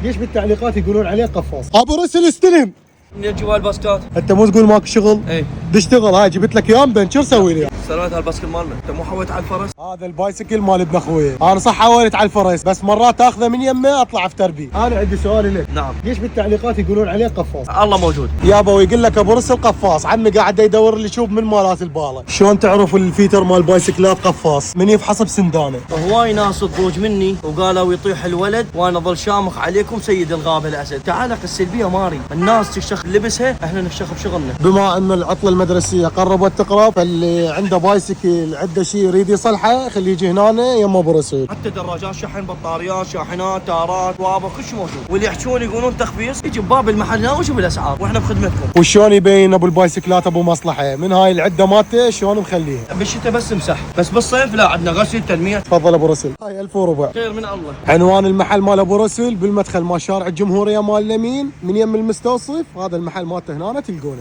ليش بالتعليقات يقولون عليه قفاص؟ ابو رسل استلم. من جوا الباسكات. انت مو تقول ماكو شغل؟ اي تشتغل. هاي جبت لك اياه مبين، شو اسوي لي؟ سلامات على الباسكت مالنا، انت مو حويت على الفرس؟ هذا البايسكل مال ابن اخوي، انا صح حاولت على الفرس بس مرات اخذه من يمه اطلع افتر بيه. انا عندي سؤال لك. نعم. ليش بالتعليقات يقولون عليه قفاص؟ الله موجود. يابا ويقول لك ابو رسل قفاص، عمي قاعد يدور لي شوب من مالات الباله. شلون تعرف الفيتر مال البايسكلات قفاص؟ من يفحص بسندانه. هواي ناس تضوج مني وقالوا يطيح الولد وانا ظل شامخ عليكم سيد الغابه الاسد. تعالق السلبيه ماري، الناس تشتغل لبسها، احنا نفشخ بشغلنا. بما ان العطله المدرسيه قربت تقرب، فاللي عنده بايسكل عنده شيء يريد يصلحه خليه يجي هنا يما ابو رسول. حتى دراجات شحن، بطاريات، شاحنات، تارات، وابا كل شيء موجود. واللي يحجون يقولون تخفيص يجي بباب المحل هنا وشوف الاسعار واحنا بخدمتكم. وشلون يبين ابو البايسكلات ابو مصلحه من هاي العده مالته شلون مخليها؟ بالشتاء بس مسح، بس بالصيف لا، عندنا غسل تنميه. تفضل ابو رسول، هاي 1400. خير من الله. عنوان المحل مال ابو رسول بالمدخل مال شارع الجمهوريه مال اليمين من يم المستوصف، هذا المحل مالته هنا تلقونه.